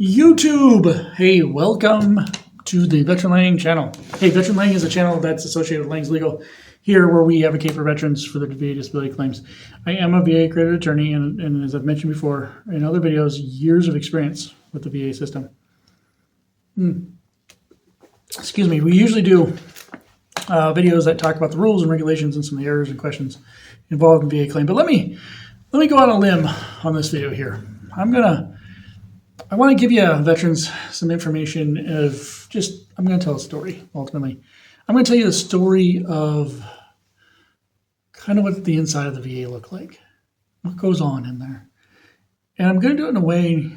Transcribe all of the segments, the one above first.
YouTube! Hey, welcome to the Veteran Lang channel. Hey, Veteran Lang is a channel that's associated with Lang's Legal, here where we advocate for veterans for their VA disability claims. I am a VA accredited attorney, and as I've mentioned before in other videos, years of experience with the VA system. Excuse me, we usually do videos that talk about the rules and regulations and some of the errors and questions involved in VA claim. But let me go on a limb on this video here. I want to give you veterans some information I'm going to tell a story, ultimately. I'm going to tell you the story of kind of what the inside of the VA looked like, what goes on in there. And I'm going to do it in a way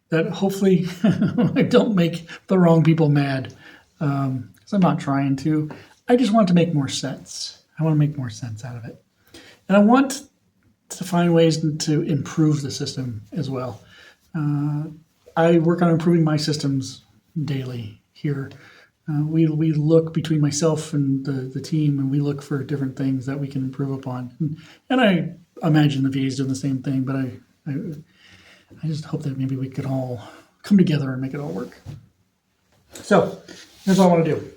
that hopefully I don't make the wrong people mad, because I'm not trying to. I just want it to make more sense. I want to make more sense out of it. And I want to find ways to improve the system as well. I work on improving my systems daily here. We look between myself and the team, and we look for different things that we can improve upon. And I imagine the VA is doing the same thing, but I just hope that maybe we could all come together and make it all work. So here's what I want to do.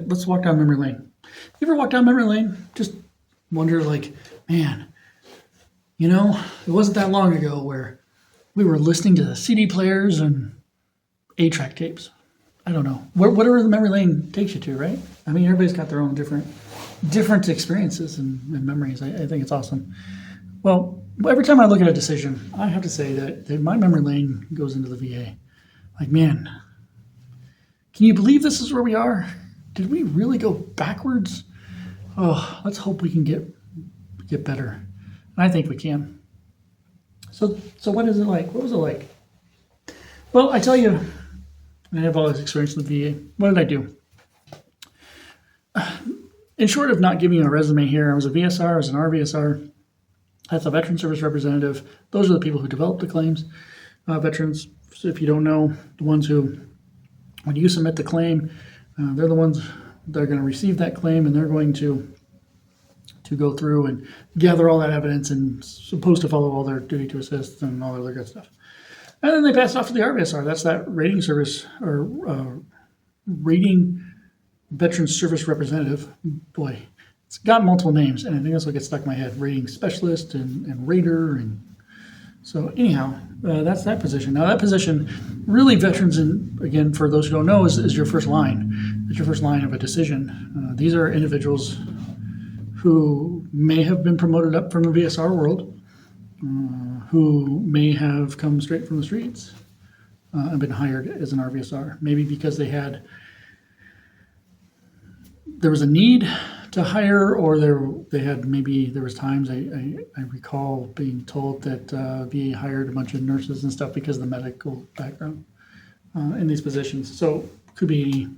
Let's walk down memory lane. You ever walk down memory lane? Just wonder, like, man, it wasn't that long ago where we were listening to the CD players and 8-track tapes. I don't know. Whatever the memory lane takes you to, right? I mean, everybody's got their own different experiences and memories. I think it's awesome. Well, every time I look at a decision, I have to say that my memory lane goes into the VA. Like, man, can you believe this is where we are? Did we really go backwards? Oh, let's hope we can get better. And I think we can. So what is it like? What was it like? Well, I tell you, I have all this experience with the VA. What did I do? In short of not giving you a resume here, I was a VSR, I was an RVSR. That's a Veteran Service Representative. Those are the people who develop the claims. Veterans, so if you don't know, the ones who, when you submit the claim, they're the ones that are going to receive that claim, and they're going to go through and gather all that evidence and supposed to follow all their duty to assist and all other good stuff. And then they pass it off to the RVSR. That's that rating service or rating Veteran Service Representative. Boy, it's got multiple names, and I think that's what gets stuck in my head. Rating specialist and rater. And so anyhow, that's that position. Now that position, really veterans, and again, for those who don't know, is your first line. It's your first line of a decision. These are individuals who may have been promoted up from the VSR world, who may have come straight from the streets and been hired as an RVSR. Maybe because there was a need to hire, or there was times I recall being told that VA hired a bunch of nurses and stuff because of the medical background in these positions. So could be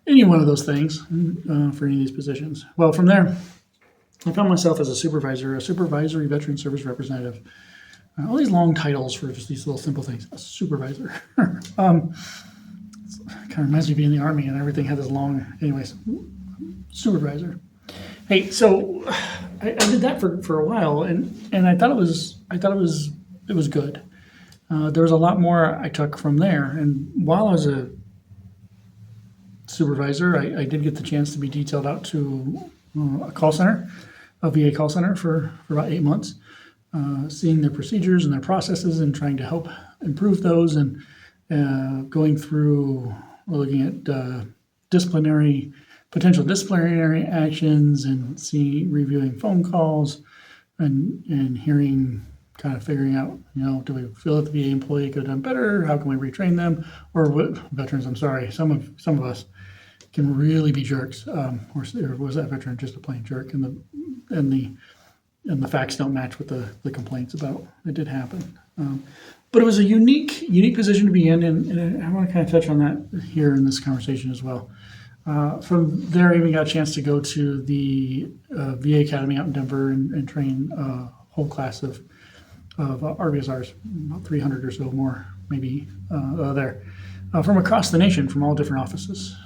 any one of those things for any of these positions. Well, from there, I found myself as a supervisory Veteran Service Representative. All these long titles for just these little simple things. A supervisor. Kind of reminds me of being in the Army and everything had this long, anyways, supervisor. Hey, so I did that for a while, and I thought it was good. There was a lot more I took from there, and while I was a supervisor, I did get the chance to be detailed out to a call center, a VA call center for about 8 months, seeing their procedures and their processes and trying to help improve those, and going through, looking at potential disciplinary actions, and reviewing phone calls and hearing, kind of figuring out, do we feel that the VA employee could have done better? How can we retrain them? Or what veterans, I'm sorry, some of us can really be jerks, or was that veteran just a plain jerk, and the facts don't match what the complaints about it did happen. But it was a unique position to be in, and I want to kind of touch on that here in this conversation as well. From there, I even got a chance to go to the VA Academy out in Denver and train a whole class of RVSRs, about 300 or so more, maybe there, from across the nation, from all different offices.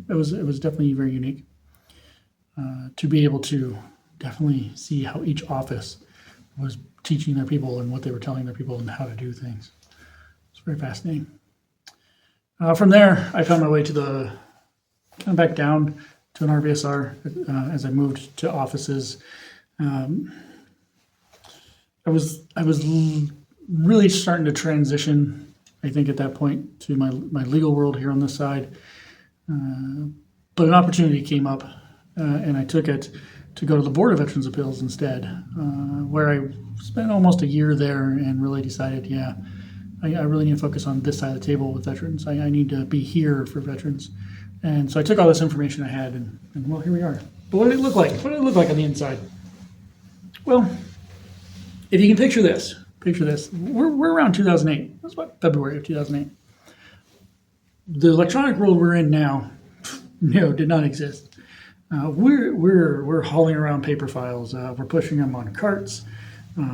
It was definitely very unique to be able to definitely see how each office was teaching their people and what they were telling their people and how to do things. It's very fascinating. From there, I found my way to kind of back down to an RVSR as I moved to offices. I was really starting to transition, I think, at that point to my legal world here on this side. But an opportunity came up, and I took it to go to the Board of Veterans Appeals instead, where I spent almost a year there and really decided, I really need to focus on this side of the table with veterans. I need to be here for veterans. And so I took all this information I had, and well, here we are. But what did it look like? What did it look like on the inside? Well, if you can picture this. We're around 2008. That's about February of 2008. The electronic world we're in now, did not exist. We're hauling around paper files. We're pushing them on carts.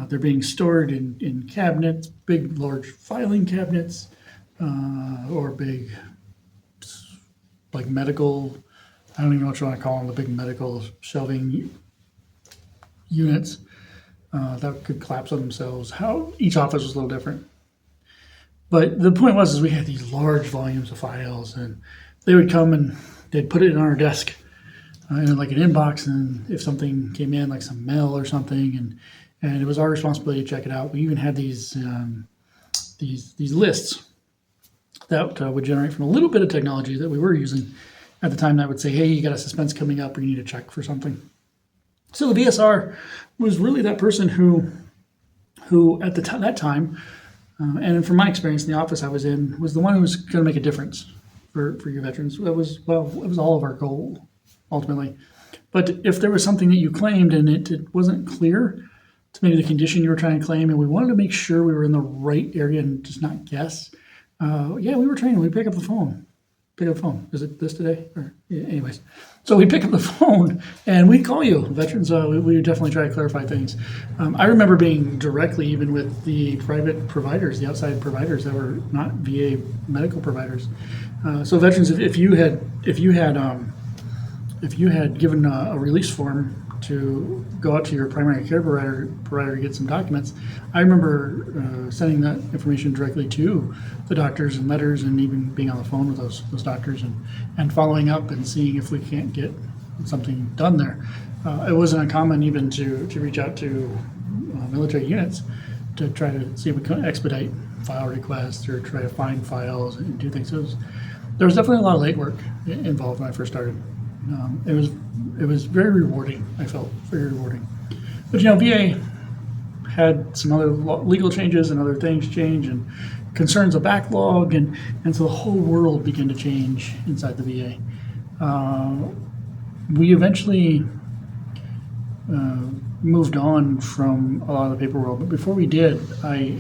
They're being stored in cabinets, big, large filing cabinets, or big, like medical, I don't even know what you want to call them, the big medical shelving units that could collapse on themselves. How each office was a little different. But the point was, is we had these large volumes of files, and they would come and they'd put it on our desk in like an inbox, and if something came in, like some mail or something, and it was our responsibility to check it out. We even had these lists that would generate from a little bit of technology that we were using at the time that would say, hey, you got a suspense coming up, or you need to check for something. So the VSR was really that person who at that time, and from my experience in the office I was in, was the one who was going to make a difference for your veterans. It was all of our goal, ultimately. But if there was something that you claimed and it wasn't clear to maybe the condition you were trying to claim, and we wanted to make sure we were in the right area and just not guess, we were trained. We'd pick up the phone. Is it this today? Anyways. So we'd pick up the phone and we'd call you, veterans. We would definitely try to clarify things. I remember being directly even with the private providers, the outside providers that were not VA medical providers. So veterans, if you had given a release form to go out to your primary care provider to get some documents, I remember sending that information directly to the doctors and letters, and even being on the phone with those doctors and following up and seeing if we can't get something done there. It wasn't uncommon even to reach out to military units to try to see if we could expedite file requests or try to find files and do things. So there was definitely a lot of legwork involved when I first started. It was very rewarding. I felt very rewarding. But VA had some other legal changes and other things change, and concerns of backlog, and so the whole world began to change inside the VA. We eventually moved on from a lot of the paper world, but before we did, I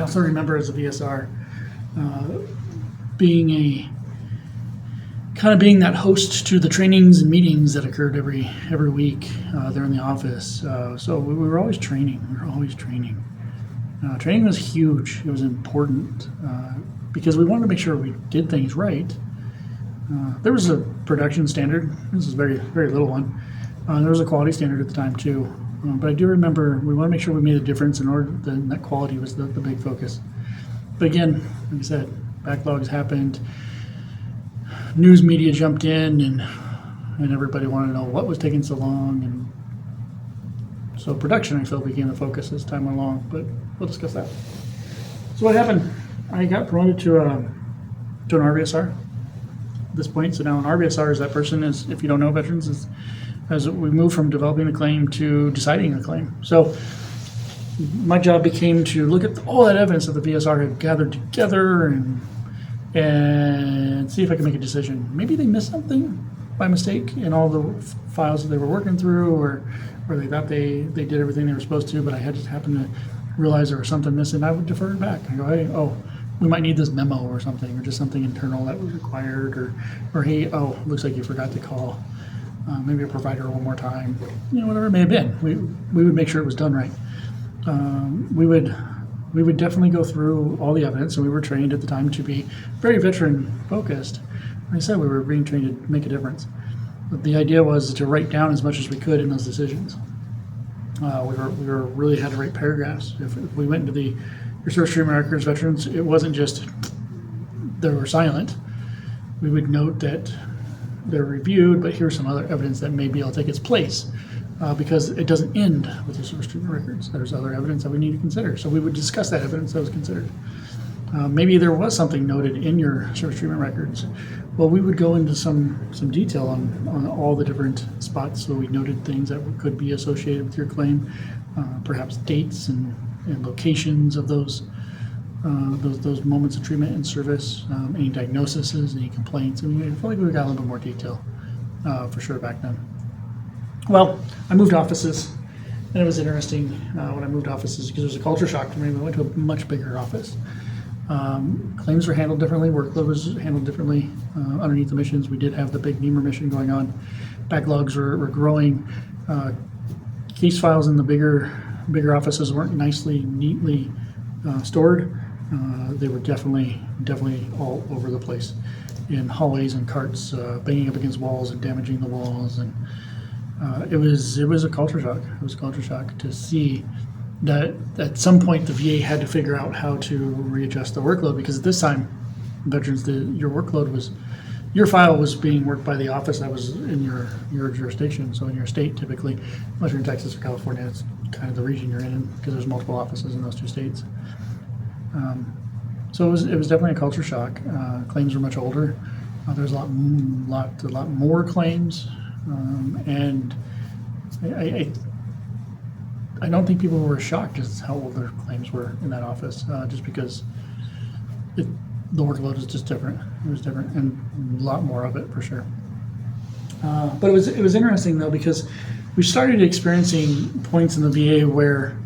also remember as a VSR being that host to the trainings and meetings that occurred every week there in the office. So we were always training. Training was huge. It was important because we wanted to make sure we did things right. There was a production standard. This is a very, very little one. There was a quality standard at the time too. But I do remember we want to make sure we made a difference in order that quality was the big focus. But again, like I said, backlogs happened. News media jumped in, and everybody wanted to know what was taking so long, and so production, I felt, became the focus as time went along. But we'll discuss that. So what happened? I got promoted to an RVSR at this point. So now an RVSR is that person, is, if you don't know veterans, is as we move from developing a claim to deciding a claim. So my job became to look at all that evidence that the VSR had gathered together and see if I could make a decision. Maybe they missed something by mistake in all the files that they were working through, or they thought they did everything they were supposed to, but I had just happened to realize there was something missing. I would defer it back. I go, hey, we might need this memo or something, or just something internal that was required, or hey, looks like you forgot to call maybe a provider one more time, whatever it may have been. We would make sure it was done right. We would definitely go through all the evidence, and we were trained at the time to be very veteran focused. Like I said, we were being trained to make a difference. But the idea was to write down as much as we could in those decisions. We were really had to write paragraphs. If we went into your service treatment records veterans, it wasn't just they were silent. We would note that they're reviewed, but here's some other evidence that may be able to take its place, because it doesn't end with the service treatment records. There's other evidence that we need to consider. So we would discuss that evidence that was considered. Maybe there was something noted in your service treatment records. Well, we would go into some detail on all the different spots. So we noted things that could be associated with your claim, perhaps dates and locations of those moments of treatment and service, any diagnoses, any complaints. I mean, I feel like we got a little bit more detail for sure back then. Well, I moved offices, and it was interesting when I moved offices because it was a culture shock for me. We went to a much bigger office. Claims were handled differently, workload was handled differently. Underneath the missions, we did have the big NEMR mission going on. Backlogs were growing. Case files in the bigger offices weren't neatly stored. They were definitely all over the place in hallways and carts, banging up against walls and damaging the walls. And it was a culture shock. It was a culture shock to see that at some point the VA had to figure out how to readjust the workload, because at this time, veterans, your file was being worked by the office that was in your jurisdiction. So in your state, typically, unless you're in Texas or California, it's kind of the region you're in, because there's multiple offices in those two states. So it was definitely a culture shock. Claims were much older. There's a lot more claims, and I don't think people were shocked as how old their claims were in that office, just because the workload is just different. It was different, and a lot more of it for sure. But it was interesting though, because we started experiencing points in the VA where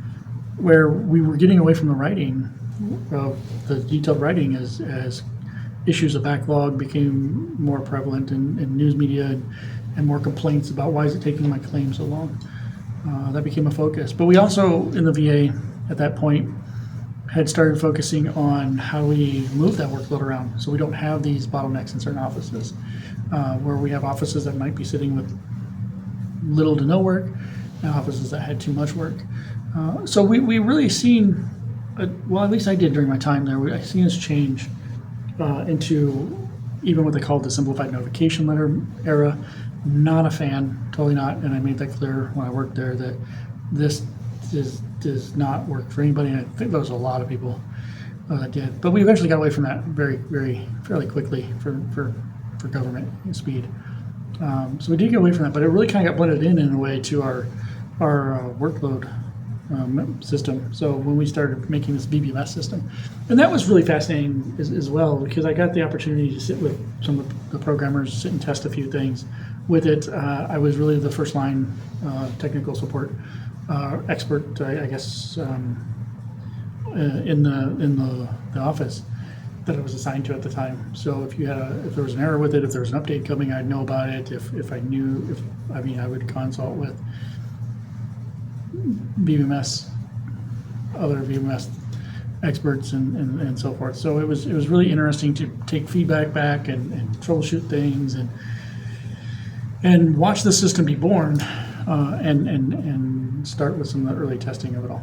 we were getting away from the writing, the detailed writing, as issues of backlog became more prevalent in news media, and more complaints about why is it taking my claim so long. That became a focus. But we also, in the VA at that point, had started focusing on how we move that workload around, so we don't have these bottlenecks in certain offices, where we have offices that might be sitting with little to no work, and offices that had too much work. So we really seen, well, at least I did during my time there, I seen us change into even what they called the simplified notification letter era. Not a fan, totally not, and I made that clear when I worked there that this does not work for anybody, and I think there was a lot of people that did. But we eventually got away from that fairly quickly for government speed. So we did get away from that, but it really kind of got blended in a way to our workload system. So when we started making this BBMS system, and that was really fascinating as well, because I got the opportunity to sit with some of the programmers, sit and test a few things with it. I was really the first line technical support expert, I guess, in the office that I was assigned to at the time. So if there was an error with it, if there was an update coming, I'd know about it. If I knew, I would consult with BBMS, other BBMS experts and so forth. So it was really interesting to take feedback back and troubleshoot things and watch the system be born, and start with some of the early testing of it all.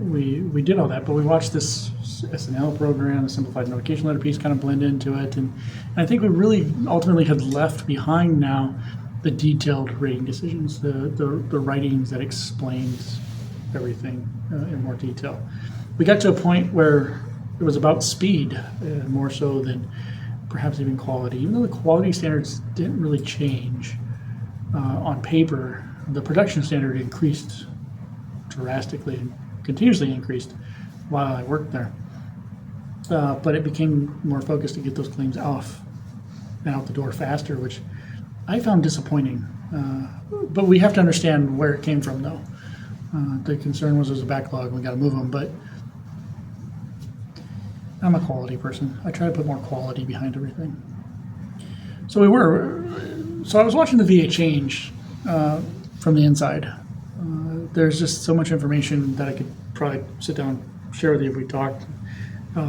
We did all that, but we watched this SNL program, the simplified notification letter piece, kind of blend into it, and I think we really ultimately have left behind now the detailed rating decisions, the writings that explains everything in more detail. We got to a point where it was about speed more so than perhaps even quality. Even though the quality standards didn't really change on paper, the production standard increased drastically and continuously increased while I worked there. But it became more focused to get those claims off and out the door faster, which I found disappointing. But we have to understand where it came from, though. The concern was there's a backlog and we got to move them, but I'm a quality person. I try to put more quality behind everything. So I was watching the VA change from the inside. There's just so much information that I could probably sit down and share with you if we talked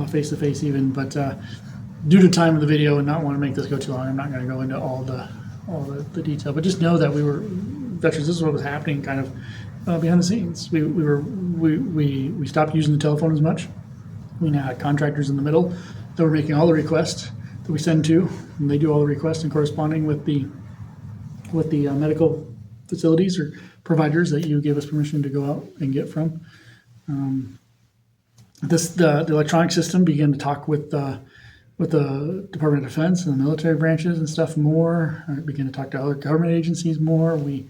face to face even, but due to time of the video and not want to make this go too long, I'm not going to go into all the detail, but just know that veterans, this is what was happening kind of behind the scenes. We stopped using the telephone as much. We now had contractors in the middle that were making all the requests that we send to, and they do all the requests and corresponding with the medical facilities or providers that you gave us permission to go out and get from. The electronic system began to talk with the Department of Defense and the military branches and stuff more. It began to talk to other government agencies more. We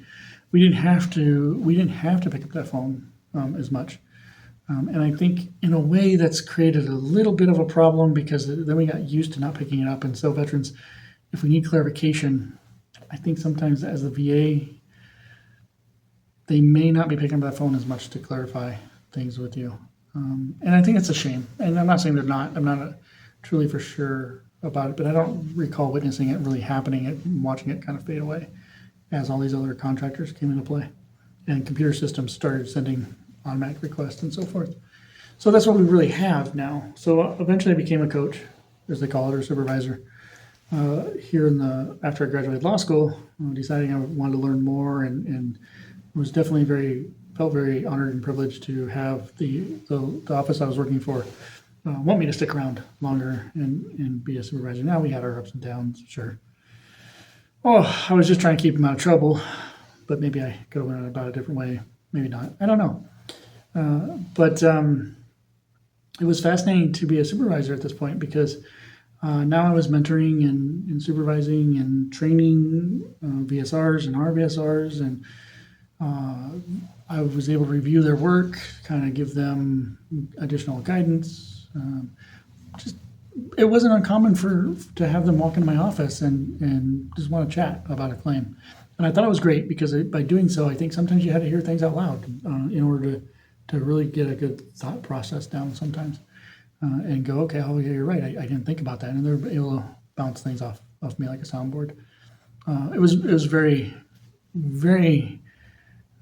didn't have to pick up that phone as much. And I think in a way that's created a little bit of a problem because then we got used to not picking it up. And so veterans, if we need clarification, I think sometimes as the VA, they may not be picking up that phone as much to clarify things with you. And I think it's a shame. And I'm not saying they're not. I'm not truly for sure about it, but I don't recall witnessing it really happening and watching it kind of fade away as all these other contractors came into play and computer systems started sending automatic requests and so forth. So that's what we really have now. So eventually I became a coach, as they call it, or supervisor. After I graduated law school, deciding I wanted to learn more and was definitely felt very honored and privileged to have the office I was working for want me to stick around longer and be a supervisor. Now we had our ups and downs, sure. Oh, I was just trying to keep him out of trouble, but maybe I could have went about it a different way. Maybe not. I don't know. But it was fascinating to be a supervisor at this point because now I was mentoring and supervising and training VSRs and RVSRs, and I was able to review their work, kind of give them additional guidance. It wasn't uncommon to have them walk into my office and just want to chat about a claim. And I thought it was great because by doing so, I think sometimes you had to hear things out loud in order to really get a good thought process down sometimes and go, okay, oh yeah, you're right. I didn't think about that. And they're able to bounce things off me like a soundboard. It was very, very,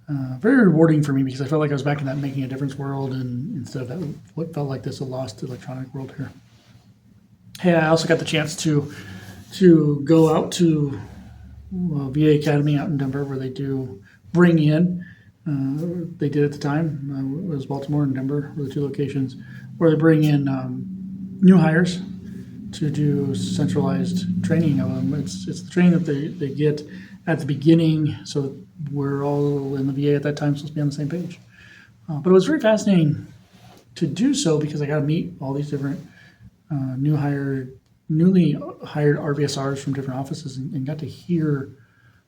very rewarding for me because I felt like I was back in that making a difference world and instead of that, what felt like this a lost electronic world here. Hey, I also got the chance to go out to VA Academy out in Denver where they do bring in, they did at the time, it was Baltimore and Denver were the two locations, where they bring in new hires to do centralized training of them. It's the training that they get at the beginning, so we're all in the VA at that time supposed to be on the same page. But it was very fascinating to do so because I got to meet all these different newly hired RVSRs from different offices and got to hear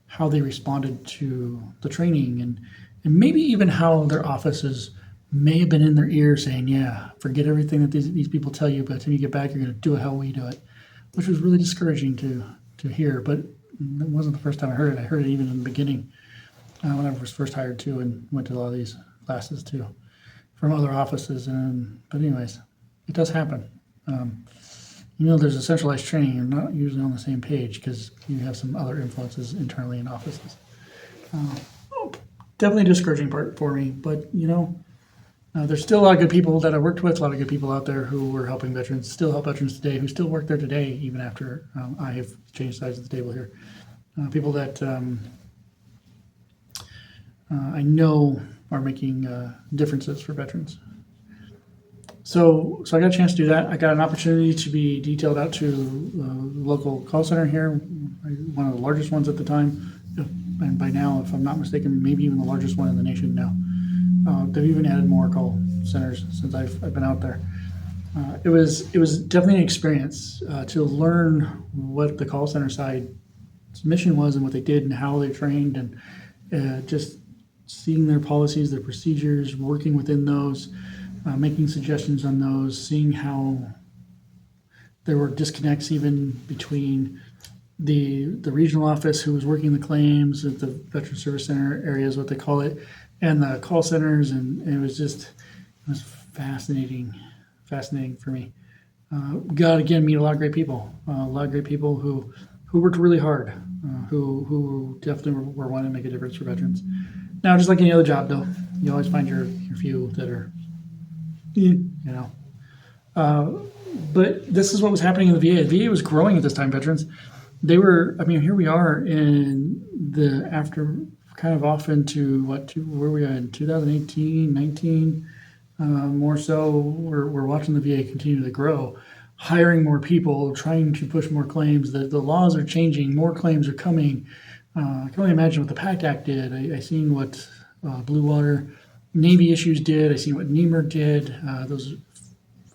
how they responded to the training and maybe even how their offices may have been in their ear saying, yeah, forget everything that these people tell you, but by the time you get back, you're going to do it how we do it, which was really discouraging to hear. But it wasn't the first time I heard it. I heard it even in the beginning when I was first hired too and went to a lot of these classes too from other offices. But anyways, it does happen. There's a centralized training, you're not usually on the same page because you have some other influences internally in offices. Definitely a discouraging part for me, but there's still a lot of good people that I worked with, a lot of good people out there who were helping veterans, still help veterans today, who still work there today, even after I have changed sides of the table here. People that I know are making differences for veterans. So I got a chance to do that. I got an opportunity to be detailed out to the local call center here, one of the largest ones at the time, and by now, if I'm not mistaken, maybe even the largest one in the nation now. They've even added more call centers since I've been out there. It was definitely an experience to learn what the call center side's mission was and what they did and how they trained and just seeing their policies, their procedures, working within those. Making suggestions on those, seeing how there were disconnects even between the regional office who was working the claims at the Veteran Service Center area is what they call it, and the call centers, and it was fascinating for me. Got again meet a lot of great people, who worked really hard, who definitely were wanting to make a difference for veterans. Now, just like any other job, though, you always find your few that are. But this is what was happening in the VA. The VA was growing at this time, veterans. They were, here we are in the after kind of off into where we are in 2018, 19, more so. We're watching the VA continue to grow, hiring more people, trying to push more claims. The laws are changing, more claims are coming. I can only imagine what the PACT Act did. I seen what Blue Water Navy issues did. I seen what NEMR did. Those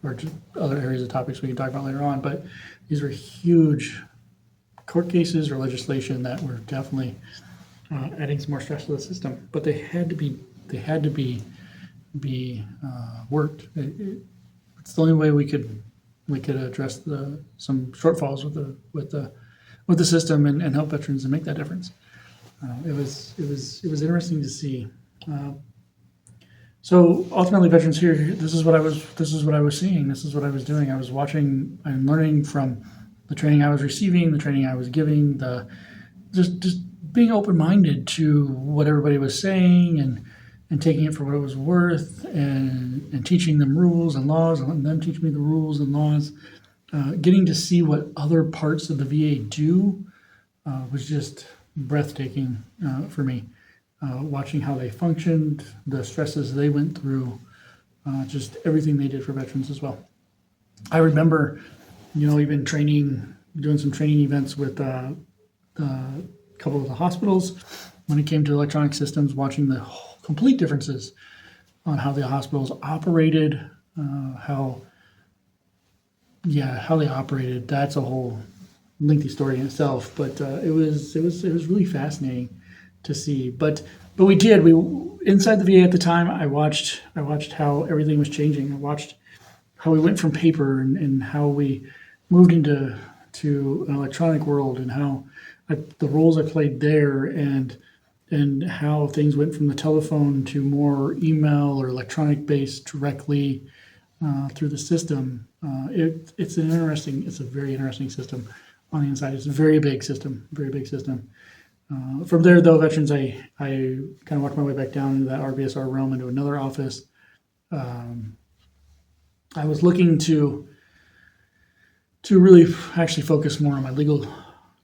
are just other areas of topics we can talk about later on. But these were huge court cases or legislation that were definitely adding some more stress to the system. But they had to be worked. It's the only way we could address some shortfalls with the system and help veterans and make that difference. It was interesting to see. So ultimately, veterans here. This is what I was seeing. This is what I was doing. I was watching and learning from the training I was receiving, the training I was giving, just being open-minded to what everybody was saying and taking it for what it was worth and teaching them rules and laws and letting them teach me the rules and laws. Getting to see what other parts of the VA do was just breathtaking for me. Watching how they functioned, the stresses they went through, just everything they did for veterans as well. I remember, even doing some training events with a couple of the hospitals when it came to electronic systems, watching the complete differences on how the hospitals operated, how they operated. That's a whole lengthy story in itself, but it was really fascinating to see. But we inside the VA at the time, I watched how everything was changing. I watched how we went from paper and how we moved into an electronic world, and how the roles I played there, and how things went from the telephone to more email or electronic based directly through the system. It's a very interesting system on the inside. It's a very big system. From there, though, veterans, I kind of worked my way back down into that RBSR realm, into another office. I was looking to really actually focus more on my legal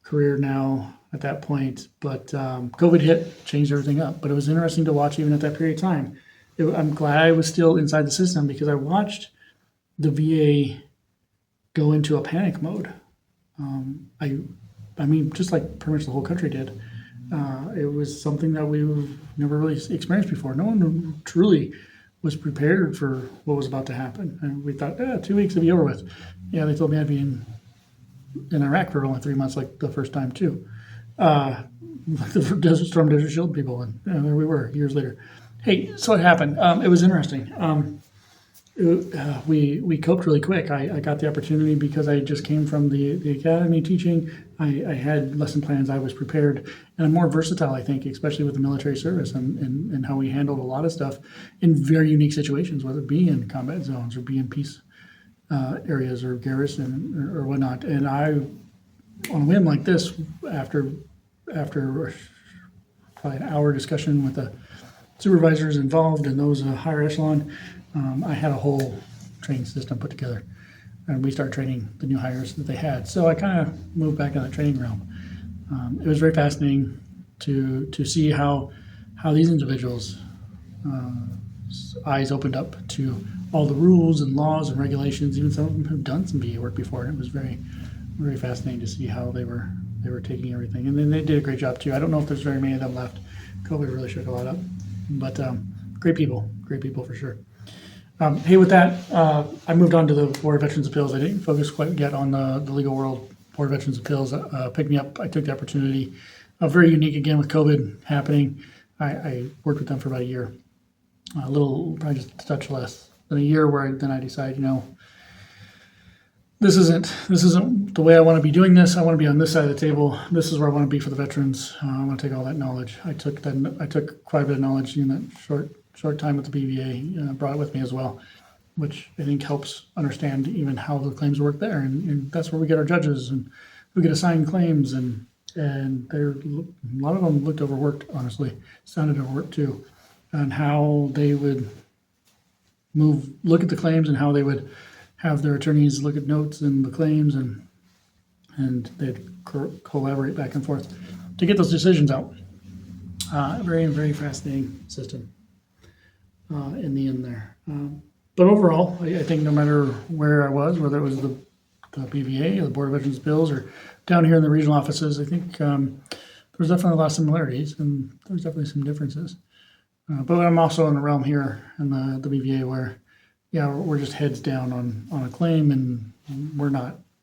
career now at that point, but COVID hit, changed everything up. But it was interesting to watch even at that period of time. I'm glad I was still inside the system, because I watched the VA go into a panic mode. I mean, just like pretty much the whole country did. It was something that we've never really experienced before. No one truly was prepared for what was about to happen. And we thought, 2 weeks will be over with. Yeah, they told me I'd be in Iraq for only 3 months, like the first time too. Like the Desert Shield people, and there we were years later. Hey, so it happened. It was interesting. We coped really quick. I got the opportunity because I just came from the academy teaching. I had lesson plans. I was prepared, and I'm more versatile, I think, especially with the military service and how we handled a lot of stuff in very unique situations, whether it be in combat zones or be in peace areas or garrison or whatnot. And I, on a whim like this, after probably an hour discussion with the supervisors involved and those higher echelon, I had a whole training system put together, and we started training the new hires that they had. So I kind of moved back in the training realm. It was very fascinating to see how these individuals' eyes opened up to all the rules and laws and regulations. Even some of them have done some VA work before, and it was very, very fascinating to see how they were taking everything. And then they did a great job too. I don't know if there's very many of them left. COVID really shook a lot up, but great people for sure. Hey, with that, I moved on to the Board of Veterans Appeals. I didn't focus quite yet on the legal world. Board of Veterans Appeals picked me up. I took the opportunity. Very unique again with COVID happening. I worked with them for about a year, probably just a touch less than a year, where then I decided, this isn't the way I want to be doing this. I want to be on this side of the table. This is where I want to be for the veterans. I want to take all that knowledge. I took quite a bit of knowledge in that short time with the BVA, brought it with me as well, which I think helps understand even how the claims work there. And that's where we get our judges, and we get assigned claims, and a lot of them looked overworked, honestly, sounded overworked too, and how they would look at the claims, and how they would have their attorneys look at notes and the claims, and they'd collaborate back and forth to get those decisions out. Very, very fascinating system in the end there. But overall, I think no matter where I was, whether it was the BVA or the Board of Veterans Bills or down here in the regional offices, I think there's definitely a lot of similarities and there's definitely some differences. But I'm also in the realm here in the BVA where, yeah, we're just heads down on a claim, and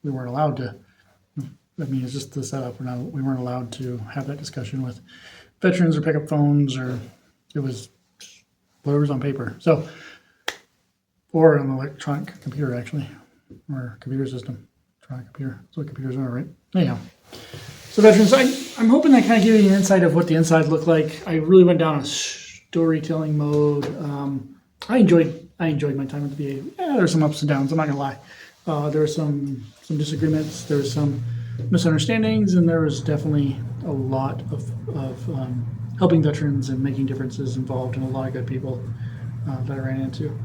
we weren't allowed to. I mean, it's just the setup. We weren't allowed to have that discussion with veterans or pick up phones, or it was whatever's on paper. So, or an electronic computer actually, or computer system, electronic computer. That's what computers are, right? Anyhow. So veterans, I'm hoping that kind of gave you an insight of what the inside looked like. I really went down a storytelling mode. I enjoyed my time at the VA. Yeah, there's some ups and downs. I'm not gonna lie. There were some disagreements. There was some misunderstandings, and there was definitely a lot of helping veterans and making differences involved, and a lot of good people that I ran into.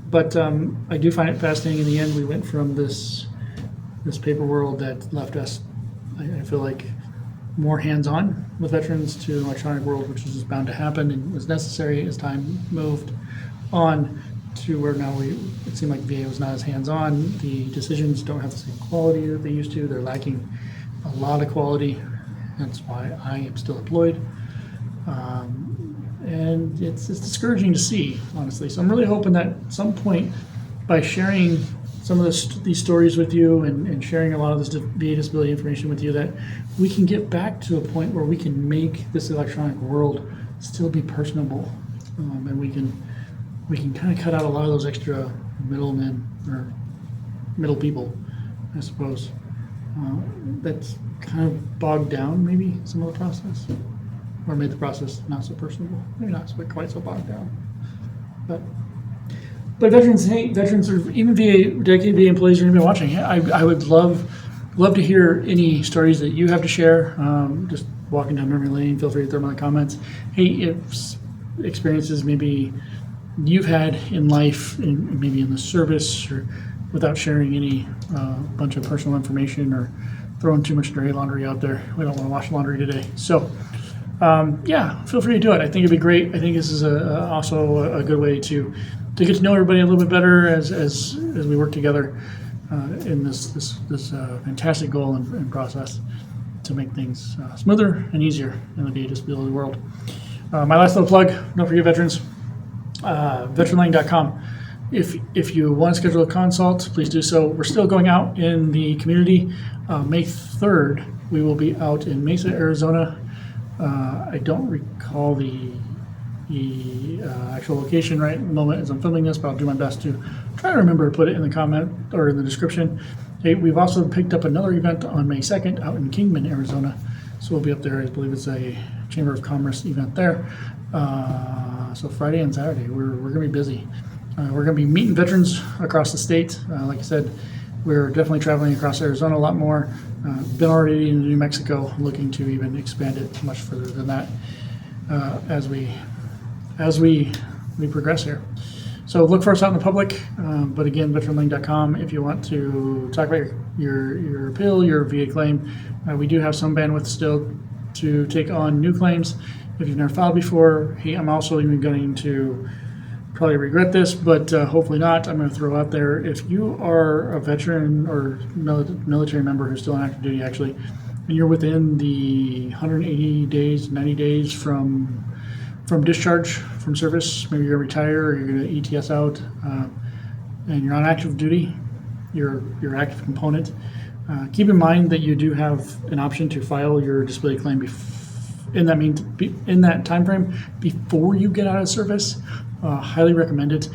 But I do find it fascinating. In the end, we went from this paper world that left us, I feel like, more hands-on with veterans to an electronic world, which is bound to happen and was necessary as time moved on to where now it seemed like VA was not as hands-on. The decisions don't have the same quality that they used to. They're lacking a lot of quality. That's why I am still employed. And it's discouraging to see, honestly. So I'm really hoping that at some point, by sharing some of these stories with you and sharing a lot of this VA disability information with you, that we can get back to a point where we can make this electronic world still be personable, and we can kind of cut out a lot of those extra middlemen or middle people, I suppose. That's kind of bogged down maybe some of the process, or made the process not so personable, maybe not quite so bogged down. But veterans, or even dedicated VA employees are going to be watching. I would love to hear any stories that you have to share. Just walking down memory lane, feel free to throw them in the comments. Hey, if experiences maybe you've had in life, maybe in the service, or without sharing any bunch of personal information or throwing too much dirty laundry out there. We don't want to wash laundry today. So, yeah, feel free to do it. I think it'd be great. I think this is also a good way to get to know everybody a little bit better as we work together in this fantastic goal and process to make things smoother and easier in the VA disability world. My last little plug, don't forget veterans, veteranlane.com. If you want to schedule a consult, please do so. We're still going out in the community. May 3rd, we will be out in Mesa, Arizona. I don't recall the actual location right at the moment as I'm filming this, but I'll do my best to try to remember to put it in the comment or in the description. Hey, we've also picked up another event on May 2nd out in Kingman, Arizona. So we'll be up there. I believe it's a Chamber of Commerce event there. So Friday and Saturday, we're going to be busy. We're going to be meeting veterans across the state. Like I said, we're definitely traveling across Arizona a lot more. Been already in New Mexico, looking to even expand it much further than that as we progress here. So look for us out in the public. But again, veteranlane.com if you want to talk about your appeal, your VA claim. We do have some bandwidth still to take on new claims. If you've never filed before, hey, I'm also even going to probably regret this, but hopefully not. I'm going to throw out there, if you are a veteran or military member who's still on active duty, actually, and you're within the 180 days, 90 days from discharge from service, maybe you're going to retire or you're going to ETS out, and you're on active duty, your active component, keep in mind that you do have an option to file your disability claim in that time frame before you get out of service. Highly recommend it.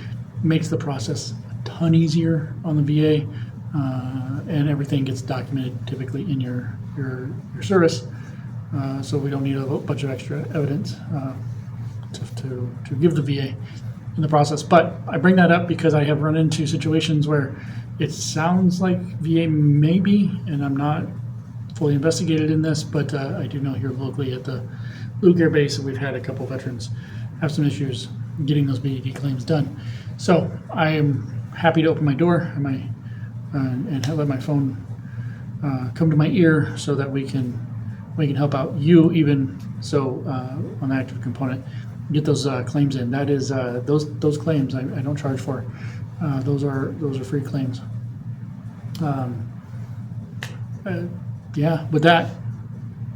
Makes the process a ton easier on the VA, and everything gets documented typically in your service, so we don't need a bunch of extra evidence to give the VA in the process. But I bring that up because I have run into situations where it sounds like VA may be, and I'm not fully investigated in this, but I do know here locally at the Luke Air Base that we've had a couple veterans have some issues getting those BED claims done. So I am happy to open my door and let my phone come to my ear so that we can we can help out you even so on the active component. Get those claims in. That is those claims I don't charge for. Those are free claims. Yeah. With that,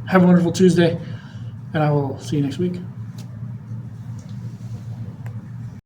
have a wonderful Tuesday, and I will see you next week.